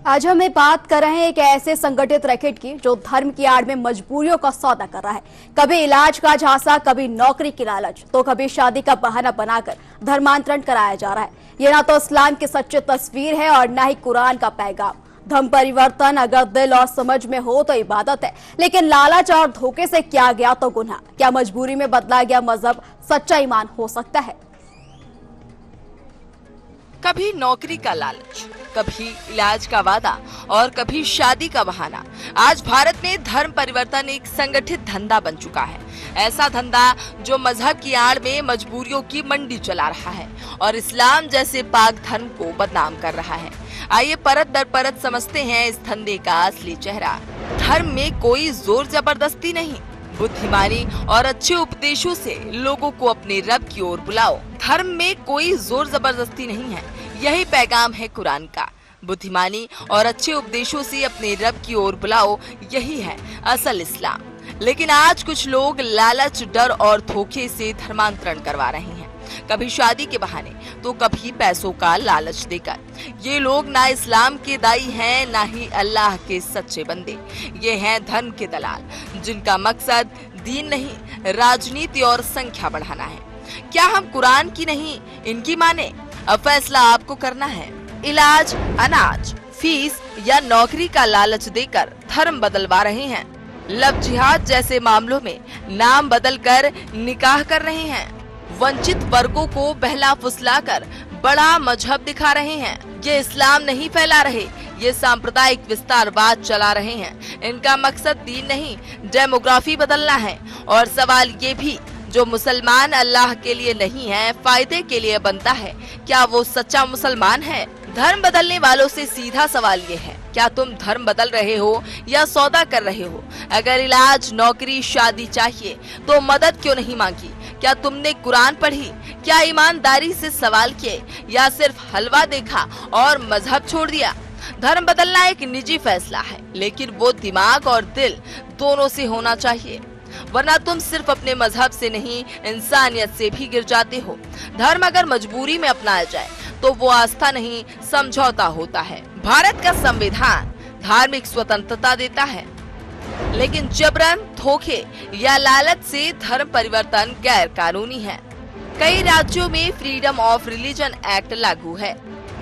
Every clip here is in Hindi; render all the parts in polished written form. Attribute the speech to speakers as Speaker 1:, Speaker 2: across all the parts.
Speaker 1: आज हम बात कर रहे हैं एक ऐसे संगठित रैकेट की जो धर्म की आड़ में मजबूरियों का सौदा कर रहा है। कभी इलाज का झांसा, कभी नौकरी की लालच, तो कभी शादी का बहाना बनाकर धर्मांतरण कराया जा रहा है। ये ना तो इस्लाम की सच्ची तस्वीर है और ना ही कुरान का पैगाम। धर्म परिवर्तन अगर दिल और समझ में हो तो इबादत है, लेकिन लालच और धोखे से किया गया तो गुनाह। क्या मजबूरी में बदला गया मजहब सच्चा ईमान हो सकता है?
Speaker 2: कभी नौकरी का लालच, कभी इलाज का वादा और कभी शादी का बहाना। आज भारत में धर्म परिवर्तन एक संगठित धंधा बन चुका है। ऐसा धंधा जो मजहब की आड़ में मजबूरियों की मंडी चला रहा है और इस्लाम जैसे पाक धर्म को बदनाम कर रहा है। आइए परत दर परत समझते हैं इस धंधे का असली चेहरा। धर्म में कोई जोर जबरदस्ती नहीं, बुद्धिमानी और अच्छे उपदेशों से लोगों को अपने रब की ओर बुलाओ। धर्म में कोई जोर जबरदस्ती नहीं है, यही पैगाम है कुरान का। बुद्धिमानी और अच्छे उपदेशों से अपने रब की ओर बुलाओ, यही है असल इस्लाम। लेकिन आज कुछ लोग लालच, डर और धोखे से धर्मांतरण करवा रहे हैं, कभी शादी के बहाने तो कभी पैसों का लालच देकर। ये लोग ना इस्लाम के दाई हैं, ना ही अल्लाह के सच्चे बंदे। ये हैं धर्म के दलाल, जिनका मकसद दीन नहीं, राजनीति और संख्या बढ़ाना है। क्या हम कुरान की नहीं, इनकी माने? अब फैसला आपको करना है। इलाज, अनाज, फीस या नौकरी का लालच देकर धर्म बदलवा रहे हैं। लव जिहाद जैसे मामलों में नाम बदलकर निकाह कर रहे हैं। वंचित वर्गों को बहला फुसलाकर बड़ा मजहब दिखा रहे हैं। ये इस्लाम नहीं फैला रहे, ये सांप्रदायिक विस्तारवाद चला रहे हैं। इनका मकसद दीन नहीं, डेमोग्राफी बदलना है। और सवाल ये भी, जो मुसलमान अल्लाह के लिए नहीं है, फायदे के लिए बनता है, क्या वो सच्चा मुसलमान है? धर्म बदलने वालों से सीधा सवाल ये है, क्या तुम धर्म बदल रहे हो या सौदा कर रहे हो? अगर इलाज, नौकरी, शादी चाहिए तो मदद क्यों नहीं मांगी? क्या तुमने कुरान पढ़ी? क्या ईमानदारी से सवाल किए या सिर्फ हलवा देखा और मजहब छोड़ दिया? धर्म बदलना एक निजी फैसला है, लेकिन वो दिमाग और दिल दोनों से होना चाहिए, वरना तुम सिर्फ अपने मजहब से नहीं, इंसानियत से भी गिर जाते हो। धर्म अगर मजबूरी में अपनाया जाए तो वो आस्था नहीं, समझौता होता है। भारत का संविधान धार्मिक स्वतंत्रता देता है, लेकिन जबरन, धोखे या लालच से धर्म परिवर्तन गैर कानूनी है। कई राज्यों में फ्रीडम ऑफ रिलीजन एक्ट लागू है,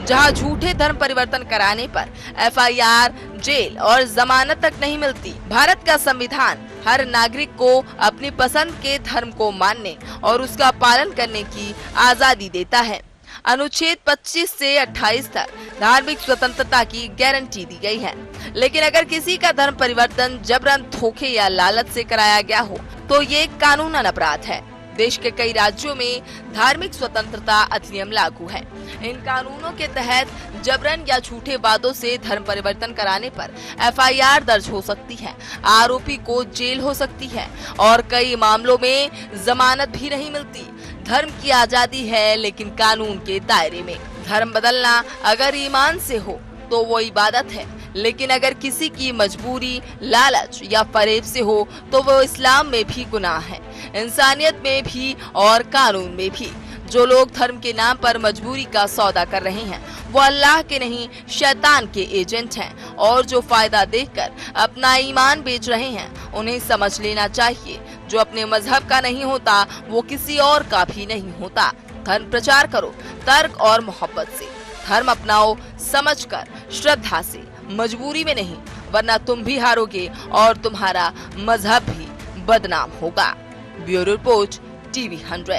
Speaker 2: जहां झूठे धर्म परिवर्तन कराने पर FIR, जेल और जमानत तक नहीं मिलती। भारत का संविधान हर नागरिक को अपनी पसंद के धर्म को मानने और उसका पालन करने की आजादी देता है। अनुच्छेद 25 से 28 तक धार्मिक स्वतंत्रता की गारंटी दी गई है। लेकिन अगर किसी का धर्म परिवर्तन जबरन, धोखे या लालच से कराया गया हो तो ये कानूनन अपराध है। देश के कई राज्यों में धार्मिक स्वतंत्रता अधिनियम लागू है। इन कानूनों के तहत जबरन या झूठे वादों से धर्म परिवर्तन कराने पर FIR दर्ज हो सकती है, आरोपी को जेल हो सकती है और कई मामलों में जमानत भी नहीं मिलती। धर्म की आजादी है, लेकिन कानून के दायरे में। धर्म बदलना अगर ईमान से हो तो वो इबादत है, लेकिन अगर किसी की मजबूरी, लालच या फरेब से हो तो वो इस्लाम में भी गुनाह है, इंसानियत में भी और कानून में भी। जो लोग धर्म के नाम पर मजबूरी का सौदा कर रहे हैं वो अल्लाह के नहीं, शैतान के एजेंट हैं। और जो फायदा देखकर अपना ईमान बेच रहे हैं, उन्हें समझ लेना चाहिए, जो अपने मजहब का नहीं होता वो किसी और का भी नहीं होता। धर्म प्रचार करो तर्क और मोहब्बत से। धर्म अपनाओ समझकर, श्रद्धा से, मजबूरी में नहीं, वरना तुम भी हारोगे और तुम्हारा मजहब भी बदनाम होगा। Bureau report, TV 100।